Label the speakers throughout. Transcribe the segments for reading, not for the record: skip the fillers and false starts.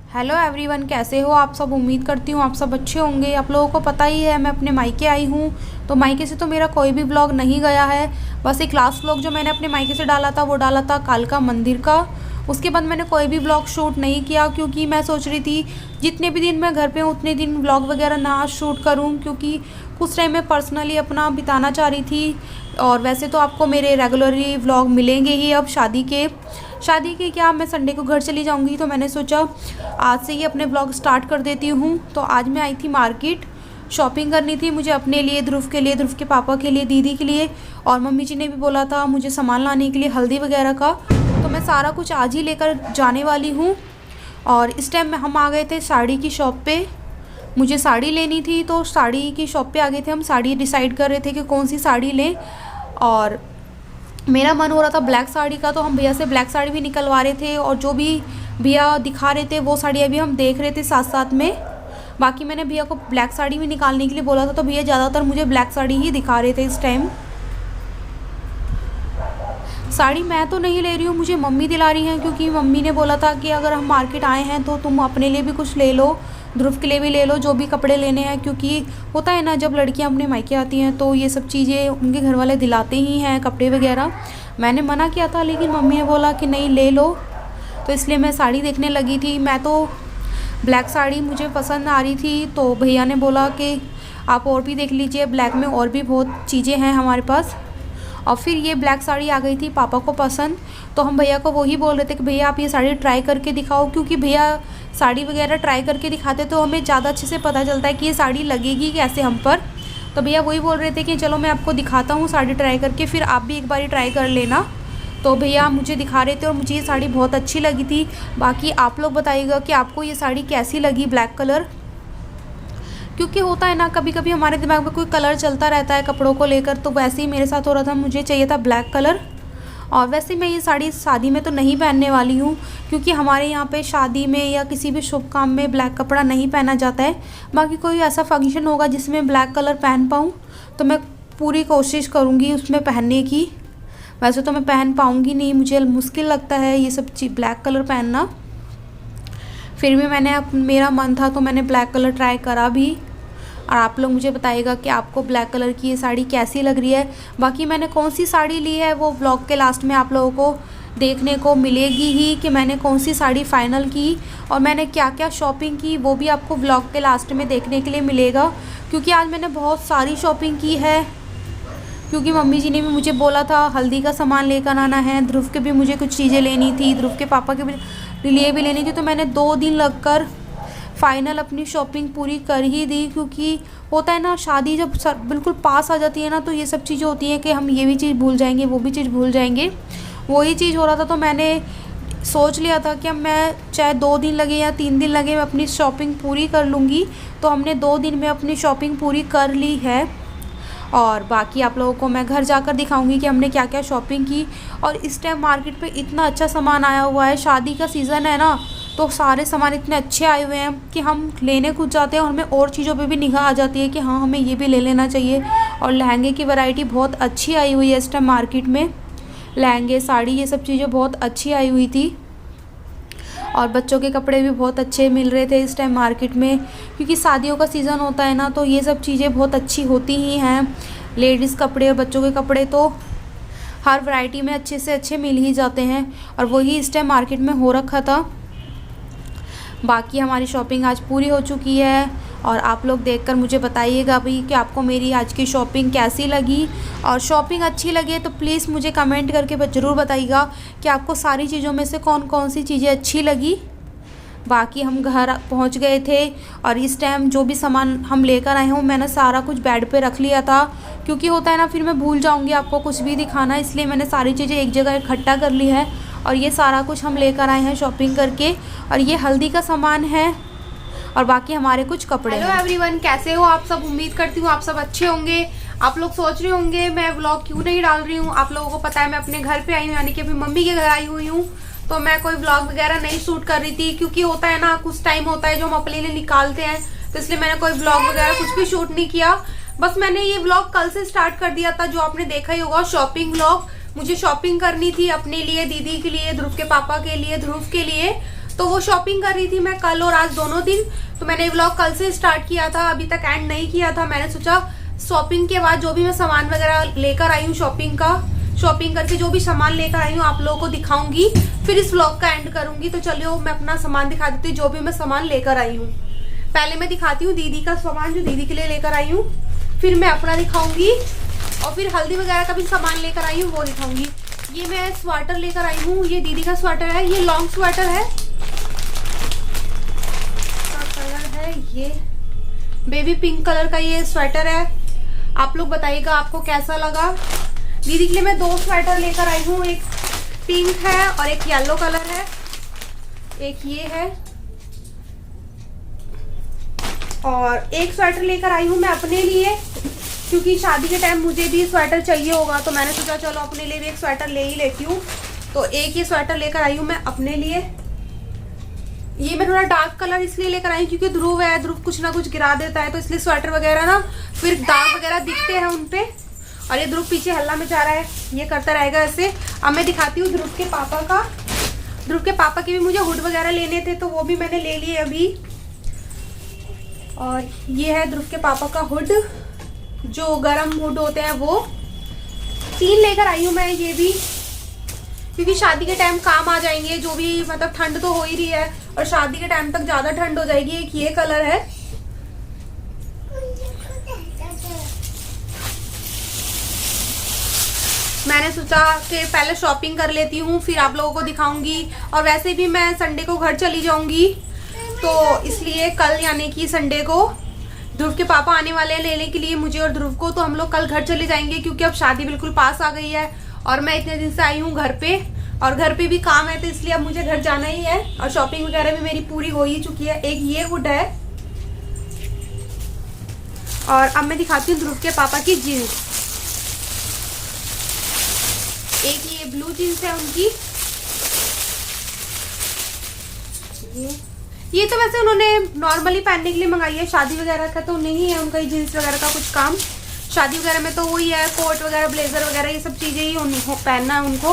Speaker 1: Hello everyone, कैसे हो आप सब। उम्मीद करती हूँ आप सब अच्छे होंगे। आप लोगों को पता ही है मैं अपने मायके आई हूँ, तो मायके से तो मेरा कोई भी व्लॉग नहीं गया है। बस एक लास्ट व्लॉग जो मैंने अपने मायके से डाला था वो डाला था कालका मंदिर का। उसके बाद मैंने कोई भी व्लॉग शूट नहीं किया, क्योंकि मैं सोच रही थी जितने भी दिन मैं घर पे हूँ उतने दिन व्लॉग वगैरह ना शूट करूँ, क्योंकि कुछ टाइम मैं पर्सनली अपना बिताना चाह रही थी। और वैसे तो आपको मेरे रेगुलरली व्लॉग मिलेंगे ही अब शादी के क्या, मैं संडे को घर चली जाऊंगी, तो मैंने सोचा आज से ही अपने ब्लॉग स्टार्ट कर देती हूँ। तो आज मैं आई थी मार्केट, शॉपिंग करनी थी मुझे अपने लिए, ध्रुव के लिए, ध्रुव के पापा के लिए, दीदी के लिए, और मम्मी जी ने भी बोला था मुझे सामान लाने के लिए हल्दी वगैरह का। तो मैं सारा कुछ आज ही लेकर जाने वाली हूँ। और इस टाइम में हम आ गए थे साड़ी की शॉप पे। मुझे साड़ी लेनी थी तो साड़ी की शॉप पे आ गए थे हम। साड़ी डिसाइड कर रहे थे कि कौन सी साड़ी लें, और मेरा मन हो रहा था ब्लैक साड़ी का, तो हम भैया से ब्लैक साड़ी भी निकलवा रहे थे, और जो भी भैया दिखा रहे थे वो साड़ी अभी हम देख रहे थे साथ साथ में। बाकी मैंने भैया को ब्लैक साड़ी भी निकालने के लिए बोला था, तो भैया ज़्यादातर मुझे ब्लैक साड़ी ही दिखा रहे थे इस टाइम। साड़ी मैं तो नहीं ले रही हूँ, मुझे मम्मी दिला रही हैं, क्योंकि मम्मी ने बोला था कि अगर हम मार्केट आए हैं तो तुम अपने लिए भी कुछ ले लो, ध्रुव के लिए भी ले लो, जो भी कपड़े लेने हैं। क्योंकि होता है ना, जब लड़कियां अपने मायके आती हैं तो ये सब चीज़ें उनके घर वाले दिलाते ही हैं, कपड़े वगैरह। मैंने मना किया था लेकिन मम्मी ने बोला कि नहीं ले लो, तो इसलिए मैं साड़ी देखने लगी थी। मैं तो ब्लैक साड़ी मुझे पसंद आ रही थी, तो भैया ने बोला कि आप और भी देख लीजिए, ब्लैक में और भी बहुत चीज़ें हैं हमारे पास। और फिर ये ब्लैक साड़ी आ गई थी पापा को पसंद, तो हम भैया को वही बोल रहे थे कि भैया आप ये साड़ी ट्राई करके दिखाओ, क्योंकि भैया साड़ी वगैरह ट्राई करके दिखाते तो हमें ज़्यादा अच्छे से पता चलता है कि ये साड़ी लगेगी कैसे हम पर। तो भैया वही बोल रहे थे कि चलो मैं आपको दिखाता हूँ साड़ी ट्राई करके, फिर आप भी एक बार ट्राई कर लेना। तो भैया मुझे दिखा रहे थे और मुझे ये साड़ी बहुत अच्छी लगी थी। बाकी आप लोग बताइएगा कि आपको ये साड़ी कैसी लगी, ब्लैक कलर। क्योंकि होता है ना, कभी कभी हमारे दिमाग में कोई कलर चलता रहता है कपड़ों को लेकर, तो वैसे ही मेरे साथ हो रहा था, मुझे चाहिए था ब्लैक कलर। और वैसे मैं ये साड़ी शादी में तो नहीं पहनने वाली हूँ, क्योंकि हमारे यहाँ पे शादी में या किसी भी शुभ काम में ब्लैक कपड़ा नहीं पहना जाता है। बाकी कोई ऐसा फंक्शन होगा जिसमें ब्लैक कलर पहन पाऊँ तो मैं पूरी कोशिश करूँगी उसमें पहनने की। वैसे तो मैं पहन पाऊँगी नहीं, मुझे मुश्किल लगता है ये सब चीज़ ब्लैक कलर पहनना। फिर भी मेरा मन था तो मैंने ब्लैक कलर ट्राई करा भी। और आप लोग मुझे बताइएगा कि आपको ब्लैक कलर की ये साड़ी कैसी लग रही है। बाकी मैंने कौन सी साड़ी ली है वो ब्लॉग के लास्ट में आप लोगों को देखने को मिलेगी ही, कि मैंने कौन सी साड़ी फ़ाइनल की और मैंने क्या क्या शॉपिंग की, वो भी आपको ब्लॉग के लास्ट में देखने के लिए मिलेगा। क्योंकि आज मैंने बहुत सारी शॉपिंग की है, क्योंकि मम्मी जी ने भी मुझे बोला था हल्दी का सामान लेकर आना है, ध्रुव के भी मुझे कुछ चीज़ें लेनी थी, ध्रुव के पापा के भी लिए भी लेनी थी। तो मैंने 2 दिन लगकर फ़ाइनल अपनी शॉपिंग पूरी कर ही दी। क्योंकि होता है ना, शादी जब बिल्कुल पास आ जाती है ना, तो ये सब चीज़ें होती हैं कि हम ये भी चीज़ भूल जाएंगे, वो भी चीज़ भूल जाएंगे। वही चीज़ हो रहा था, तो मैंने सोच लिया था कि अब मैं चाहे 2 दिन लगे या 3 दिन लगे, मैं अपनी शॉपिंग पूरी कर लूँगी। तो हमने 2 दिन में अपनी शॉपिंग पूरी कर ली है। और बाकी आप लोगों को मैं घर जाकर दिखाऊंगी कि हमने क्या क्या शॉपिंग की। और इस टाइम मार्केट पे इतना अच्छा सामान आया हुआ है, शादी का सीज़न है ना, तो सारे सामान इतने अच्छे आए हुए हैं कि हम लेने खुद जाते हैं और हमें और चीज़ों पे भी निगाह आ जाती है कि हाँ हमें ये भी ले लेना चाहिए। और लहंगे की वैरायटी बहुत अच्छी आई हुई है इस टाइम मार्केट में, लहंगे, साड़ी, ये सब चीज़ें बहुत अच्छी आई हुई थी। और बच्चों के कपड़े भी बहुत अच्छे मिल रहे थे इस टाइम मार्केट में, क्योंकि शादियों का सीज़न होता है ना, तो ये सब चीज़ें बहुत अच्छी होती ही हैं। लेडीज़ कपड़े और बच्चों के कपड़े तो हर वैरायटी में अच्छे से अच्छे मिल ही जाते हैं, और वही इस टाइम मार्केट में हो रखा था। बाकी हमारी शॉपिंग आज पूरी हो चुकी है, और आप लोग देखकर मुझे बताइएगा भाई कि आपको मेरी आज की शॉपिंग कैसी लगी। और शॉपिंग अच्छी लगी है तो प्लीज़ मुझे कमेंट करके ज़रूर बताइएगा कि आपको सारी चीज़ों में से कौन कौन सी चीज़ें अच्छी लगी। बाकी हम घर पहुंच गए थे, और इस टाइम जो भी सामान हम लेकर आए हैं मैंने सारा कुछ बेड पे रख लिया था, क्योंकि होता है ना फिर मैं भूल जाऊंगी आपको कुछ भी दिखाना, इसलिए मैंने सारी चीज़ें एक जगह इकट्ठा कर ली है। और ये सारा कुछ हम लेकर आए हैं शॉपिंग करके, और ये हल्दी का सामान है, और बाकी हमारे कुछ कपड़े। हेलो एवरीवन, कैसे हो आप सब। उम्मीद करती हूँ आप सब अच्छे होंगे। आप लोग सोच रहे होंगे मैं व्लॉग क्यों नहीं डाल रही हूँ। आप लोगों को पता है मैं अपने घर पे आई हूँ, यानी कि अपनी मम्मी के घर आई हुई हूँ, तो मैं कोई व्लॉग वगैरह नहीं शूट कर रही थी। क्योंकि होता है ना, कुछ टाइम होता है जो हम अपने लिए निकालते हैं, तो इसलिए मैंने कोई व्लॉग वगैरह कुछ भी शूट नहीं किया। बस मैंने ये व्लॉग कल से स्टार्ट कर दिया था, जो आपने देखा ही होगा, शॉपिंग व्लॉग। मुझे शॉपिंग करनी थी अपने लिए, दीदी के लिए, ध्रुव के पापा के लिए, ध्रुव के लिए। तो वो शॉपिंग कर रही थी मैं कल और आज दोनों दिन। तो मैंने व्लॉग कल से स्टार्ट किया था, अभी तक एंड नहीं किया था। मैंने सोचा शॉपिंग के बाद जो भी मैं सामान वगैरह लेकर आई हूँ शॉपिंग करके जो भी सामान लेकर आई हूँ आप लोगों को दिखाऊंगी, फिर इस व्लॉग का एंड करूंगी। तो चलिए मैं अपना सामान दिखा देती हूँ, जो भी मैं सामान लेकर आई हूँ। पहले मैं दिखाती हूँ दीदी का सामान जो दीदी के लिए लेकर आई हूँ, फिर मैं अपना दिखाऊंगी और फिर हल्दी वगैरह का भी सामान लेकर आई हूँ वो दिखाऊंगी। ये मैं स्वेटर लेकर आई हूँ, ये दीदी का स्वेटर है, ये लॉन्ग स्वेटर है, कलर है ये बेबी पिंक कलर का ये स्वेटर है। आप लोग बताइएगा आपको कैसा लगा। दीदी के लिए मैं 2 स्वेटर लेकर आई हूँ, एक पिंक है और एक येलो कलर है, एक ये है और एक स्वेटर लेकर आई हूँ मैं अपने लिए, क्योंकि शादी के टाइम मुझे भी स्वेटर चाहिए होगा। तो मैंने सोचा चलो अपने लिए भी एक स्वेटर ले ही लेती हूँ। तो एक ये स्वेटर लेकर आई हूँ मैं अपने लिए। ये मैं थोड़ा डार्क कलर इसलिए लेकर आई क्योंकि ध्रुव है, ध्रुव कुछ ना कुछ गिरा देता है, तो इसलिए स्वेटर वगैरह ना फिर दाग वगैरह दिखते हैं उनपे। और ये ध्रुव पीछे हल्ला में जा रहा है, ये करता रहेगा ऐसे। अब मैं दिखाती हूँ ध्रुव के पापा का। ध्रुव के पापा के भी मुझे हुड वगैरह लेने थे, तो वो भी मैंने ले लिए अभी। और ये है ध्रुव के पापा का हुड, जो गरम हुड होते हैं वो 3 लेकर आई हूँ मैं, ये भी क्योंकि शादी के टाइम काम आ जाएंगे। जो भी मतलब ठंड तो हो ही रही है और शादी के टाइम तक ज्यादा ठंड हो जाएगी। एक ये कलर है, मैंने सोचा कि पहले शॉपिंग कर लेती हूँ फिर आप लोगों को दिखाऊंगी। और वैसे भी मैं संडे को घर चली जाऊंगी, तो इसलिए कल यानी कि संडे को ध्रुव के पापा आने वाले हैं लेने के लिए मुझे और ध्रुव को। तो हम लोग कल घर चले जाएंगे क्योंकि अब शादी बिल्कुल पास आ गई है और मैं इतने दिन से आई हूँ घर पे, और घर पे भी काम है, तो इसलिए अब मुझे घर जाना ही है। और शॉपिंग वगैरह भी मेरी पूरी हो ही चुकी है। एक ये हुड है और अब मैं दिखाती हूँ ध्रुव के पापा की जीन्स। एक ये ब्लू जीन्स है उनकी, ये तो वैसे उन्होंने नॉर्मली पहनने के लिए मंगाई है, शादी वगैरह का तो नहीं है उनका जीन्स वगैरह का कुछ काम। शादी वगैरह में तो वही है, कोट वगैरह ब्लेजर वगैरह ये सब चीजें ही उनको पहनना है उनको।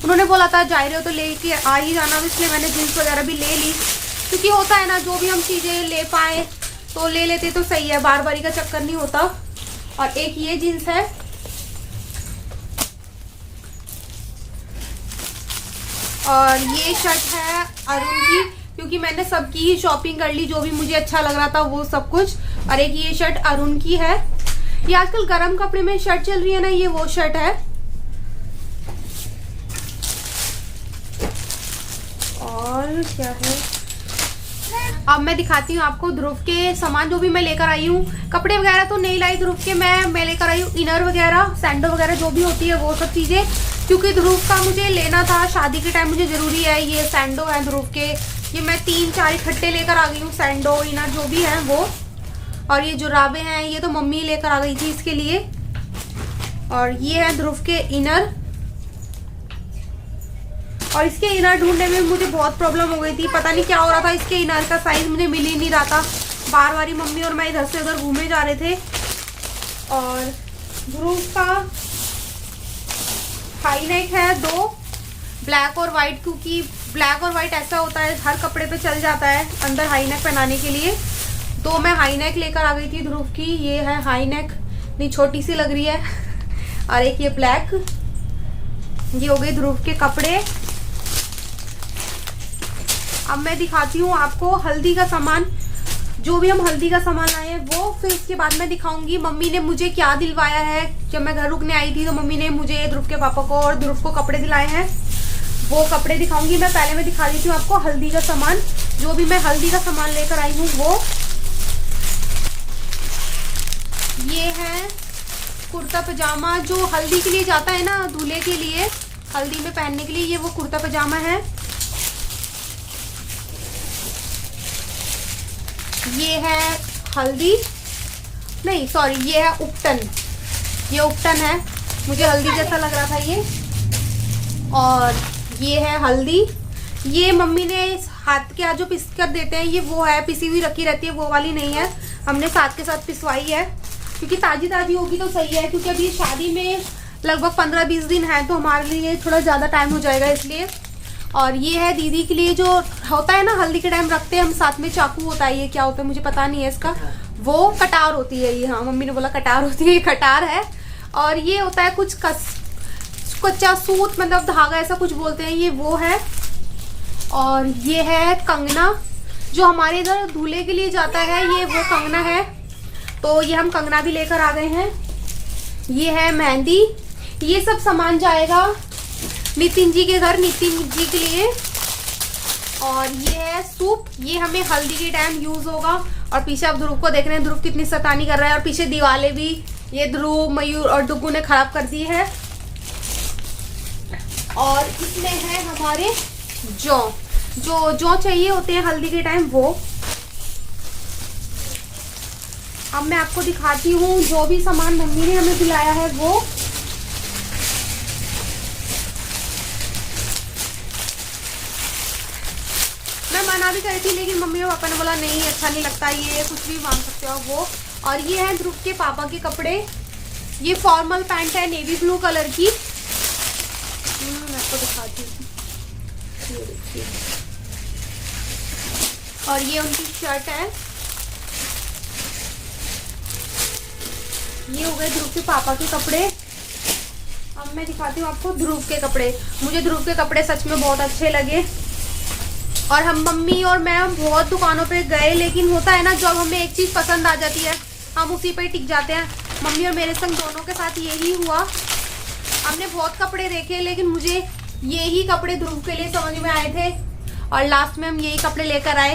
Speaker 1: उन्होंने बोला था जा रहे हो तो लेके आ ही जाना, इसलिए मैंने जीन्स वगैरह भी ले ली। क्योंकि होता है ना जो भी हम चीजें ले पाए तो ले लेते तो सही है, बार बारी का चक्कर नहीं होता। और एक ये जीन्स है, और ये शर्ट है अरुण की, क्योंकि मैंने सबकी शॉपिंग कर ली जो भी मुझे अच्छा लग रहा था वो सब कुछ। और एक ये शर्ट अरुण की है, ये आजकल गरम कपड़े में शर्ट चल रही है ना, ये वो शर्ट है। और क्या है, अब मैं दिखाती हूँ आपको ध्रुव के सामान जो भी मैं लेकर आई हूँ। कपड़े वगैरह तो नहीं लाई ध्रुव के, मैं लेकर आई हूँ इनर वगैरह, सैंडो वगैरह जो भी होती है वो सब चीजें, क्योंकि ध्रुव का मुझे लेना था शादी के टाइम, मुझे जरूरी है। ये सैंडो है ध्रुव के, ये मैं 3-4 इकट्ठे लेकर आ गई हूँ, सैंडो इनर जो भी है वो। और ये जुराबे हैं, ये तो मम्मी लेकर आ गई थी इसके लिए। और ये है ध्रुव के इनर, और इसके इनर ढूंढने में मुझे बहुत प्रॉब्लम हो गई थी, पता नहीं क्या हो रहा था, इसके इनर का साइज मुझे मिल ही नहीं रहा था। बार बार मम्मी और मैं इधर से उधर घूमे जा रहे थे। और ध्रुव का हाई नेक है 2, ब्लैक और वाइट, क्योंकि ब्लैक और वाइट ऐसा होता है हर कपड़े पे चल जाता है अंदर हाई नेक पहनाने के लिए। तो मैं हाई नेक लेकर आ गई थी ध्रुव की, ये है हाई नेक, नहीं छोटी सी लग रही है। और एक ये ब्लैक, ये हो गए ध्रुव के कपड़े। अब मैं दिखाती हूँ आपको हल्दी का सामान, जो भी हम हल्दी का सामान लाए हैं वो, फिर इसके बाद मैं दिखाऊंगी मम्मी ने मुझे क्या दिलवाया है। जब मैं घर रुकने आई थी तो मम्मी ने मुझे ध्रुव के पापा को और ध्रुव को कपड़े दिलाए हैं, वो कपड़े दिखाऊंगी मैं। पहले मैं दिखा देती हूँ आपको हल्दी का सामान, जो भी मैं हल्दी का सामान लेकर आई हूँ वो। ये है कुर्ता पजामा, जो हल्दी के लिए जाता है ना, दूल्हे के लिए हल्दी में पहनने के लिए, ये वो कुर्ता पजामा है। ये है हल्दी, नहीं सॉरी, ये है उपटन, ये उपटन है, मुझे हल्दी जैसा लग रहा था ये। और ये है हल्दी, ये मम्मी ने हाथ के हाथ जो पिस कर देते हैं ये वो है, पिसी हुई रखी रहती है, वो वाली नहीं है, हमने साथ के साथ पिसवाई है, क्योंकि ताजी ताजी होगी तो सही है। क्योंकि अभी शादी में लगभग 15-20 दिन है, तो हमारे लिए थोड़ा ज़्यादा टाइम हो जाएगा इसलिए। और ये है दीदी के लिए जो होता है ना हल्दी के टाइम रखते हैं हम साथ में, चाकू होता है, ये क्या होता है मुझे पता नहीं है इसका, वो कटार होती है ये, हाँ मम्मी ने बोला कटार होती है, ये कटार है। और ये होता है कुछ कच्चा सूत, मतलब धागा ऐसा कुछ बोलते हैं, ये वो है। और ये है कंगना जो हमारे इधर दूल्हे के लिए जाता है, ये वो कंगना है, तो ये हम कंगना भी लेकर आ गए हैं। ये है मेहंदी, ये सब सामान जाएगा नितिन जी के घर, नितिन जी के लिए। और ये है सूप, ये हमें हल्दी के टाइम यूज होगा। और पीछे आप ध्रुव को देख रहे हैं, ध्रुव कितनी शैतानी कर रहा है। और पीछे दीवारें भी ये ध्रुव, मयूर और डुगू ने खराब कर दी है। और इसमें है हमारे जौ चाहिए होते हैं हल्दी के टाइम, वो अब मैं आपको दिखाती हूँ। जो भी सामान मम्मी ने हमें दिलाया है वो मैं मना भी करी थी, लेकिन मम्मी और पापा ने बोला नहीं अच्छा नहीं लगता, ये कुछ भी मांग सकते हो वो। और ये है ध्रुव के पापा के कपड़े, ये फॉर्मल पैंट है नेवी ब्लू कलर की, मैं आपको दिखाती हूँ, ये देखिए। और ये उनकी शर्ट है। ये हो गए ध्रुव के पापा के कपड़े। अब मैं दिखाती हूँ आपको ध्रुव के कपड़े। मुझे ध्रुव के कपड़े सच में बहुत अच्छे लगे। और हम मम्मी और मैं बहुत दुकानों पे गए, लेकिन होता है ना जब हमें एक चीज़ पसंद आ जाती है हम उसी पे टिक जाते हैं। मम्मी और मेरे संग दोनों के साथ यही हुआ। हमने बहुत कपड़े देखे, लेकिन मुझे यही कपड़े ध्रुव के लिए समझ में आए थे और लास्ट में हम यही कपड़े लेकर आए।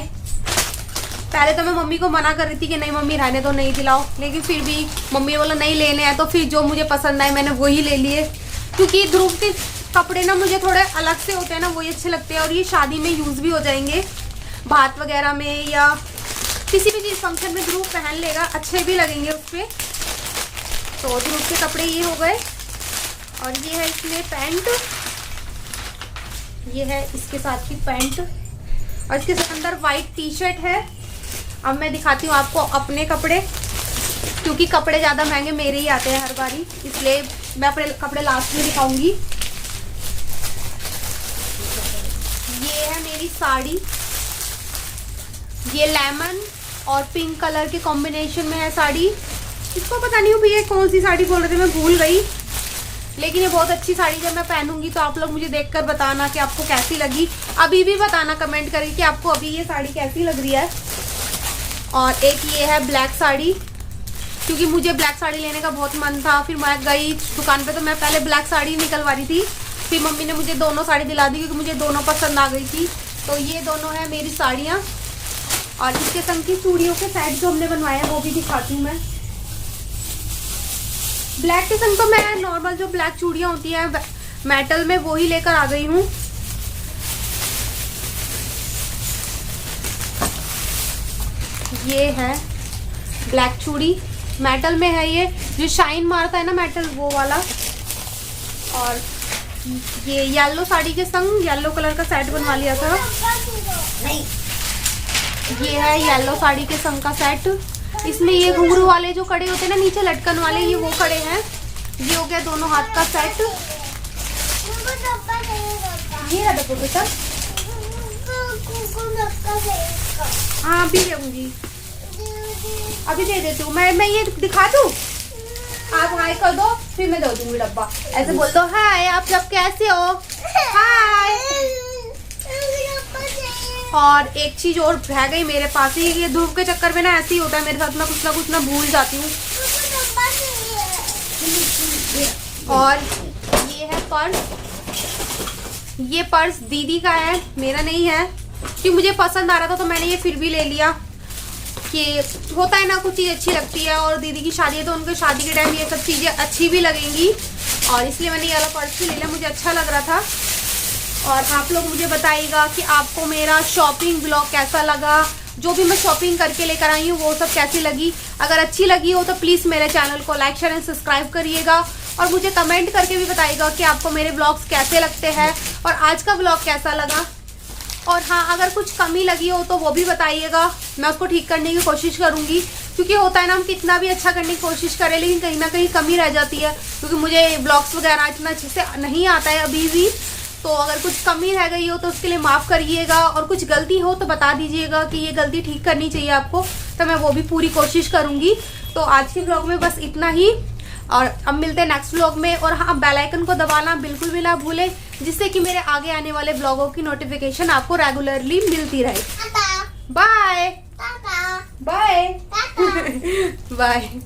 Speaker 1: पहले तो मैं मम्मी को मना कर रही थी कि नहीं मम्मी रहने तो नहीं दिलाओ, लेकिन फिर भी मम्मी ने बोला नहीं लेने हैं, तो फिर जो मुझे पसंद आए मैंने वही ले लिए। क्योंकि ध्रुव के कपड़े ना मुझे थोड़े अलग से होते हैं ना, वही अच्छे लगते हैं। और ये शादी में यूज़ भी हो जाएंगे, भात वगैरह में या किसी भी चीज़ फंक्शन में ध्रुव पहन लेगा, अच्छे भी लगेंगे उस पर। तो ध्रुव के कपड़े ये हो गए। और ये है इसमें पैंट, ये है इसके साथ की पैंट, और इसके अंदर वाइट टी शर्ट है। अब मैं दिखाती हूँ आपको अपने कपड़े, क्योंकि कपड़े ज़्यादा महंगे मेरे ही आते हैं हर बारी, इसलिए मैं अपने कपड़े लास्ट में दिखाऊंगी। ये है मेरी साड़ी, ये लेमन और पिंक कलर के कॉम्बिनेशन में है साड़ी। इसको पता नहीं हूँ भैया कौन सी साड़ी बोल रहे थे, मैं भूल गई, लेकिन ये बहुत अच्छी साड़ी जब मैं पहनूंगी तो आप लोग मुझे देखकर बताना कि आपको कैसी लगी। अभी भी बताना कमेंट करके कि आपको अभी ये साड़ी कैसी लग रही है। और एक ये है ब्लैक साड़ी, क्योंकि मुझे ब्लैक साड़ी लेने का बहुत मन था। फिर मैं गई दुकान पे तो मैं पहले ब्लैक साड़ी निकलवा रही थी, फिर मम्मी ने मुझे दोनों साड़ी दिला दी क्योंकि मुझे दोनों पसंद आ गई थी। तो ये दोनों है मेरी साड़ियाँ। और इसके संग की चूड़ियों के सेट जो हमने बनवाए हैं वो भी दिखाती हूँ मैं। ब्लैक के संग तो मैं नॉर्मल जो ब्लैक चूड़ियाँ होती हैं मेटल में वो ही लेकर आ गई हूँ। ये है ब्लैक चूड़ी, मेटल में है, ये जो शाइन मारता है ना मेटल वो वाला। और ये येलो साड़ी के संग येलो कलर का सेट बनवा लिया था। ये है येलो साड़ी के संग का सेट, इसमें ये घुंघरू वाले जो कड़े होते हैं ना नीचे लटकन वाले, ये वो कड़े हैं। ये हो गया दोनों हाथ का सेट। ये है देखो बेटा, हाँ अभी दूंगी, अभी दे देती हूँ मैं ये दिखा दूँ, आप हाय कर दो फिर मैं दे दूंगी डब्बा। ऐसे बोल दो हाय आप सब कैसे हो, हाय। और एक चीज और रह गई मेरे पास ही, ये धूप के चक्कर में ना ऐसे ही होता है मेरे साथ, मैं कुछ ना भूल जाती हूँ। और ये है पर्स, ये पर्स दीदी का है मेरा नहीं है, कि मुझे पसंद आ रहा था तो मैंने ये फिर भी ले लिया। कि होता है ना कुछ चीज़ अच्छी लगती है, और दीदी की शादी है तो उनके शादी के टाइम ये सब चीज़ें अच्छी भी लगेंगी, और इसलिए मैंने ये वाला पर्स भी ले लिया, मुझे अच्छा लग रहा था। और आप लोग मुझे बताइएगा कि आपको मेरा शॉपिंग ब्लॉग कैसा लगा, जो भी मैं शॉपिंग करके लेकर आई हूँ वो सब कैसी लगी। अगर अच्छी लगी हो तो प्लीज़ मेरे चैनल को लाइक शेयर एंड सब्सक्राइब करिएगा, और मुझे कमेंट करके भी बताइएगा कि आपको मेरे ब्लॉग्स कैसे लगते हैं और आज का ब्लॉग कैसा लगा। और हाँ, अगर कुछ कमी लगी हो तो वो भी बताइएगा, मैं उसको ठीक करने की कोशिश करूँगी। क्योंकि होता है ना हम कितना भी अच्छा करने की कोशिश करें लेकिन कहीं ना कहीं कमी रह जाती है, क्योंकि मुझे ब्लॉग्स वगैरह इतना अच्छे से नहीं आता है अभी भी। तो अगर कुछ कमी रह गई हो तो उसके लिए माफ़ करिएगा, और कुछ गलती हो तो बता दीजिएगा कि ये गलती ठीक करनी चाहिए आपको, तो मैं वो भी पूरी कोशिश करूँगी। तो आज के ब्लॉग में बस इतना ही, और अब मिलते हैं नेक्स्ट व्लॉग में। और हाँ, बेल आइकन को दबाना बिल्कुल भी ना भूलें, जिससे कि मेरे आगे आने वाले ब्लॉगों की नोटिफिकेशन आपको रेगुलरली मिलती रहे। Bye bye bye.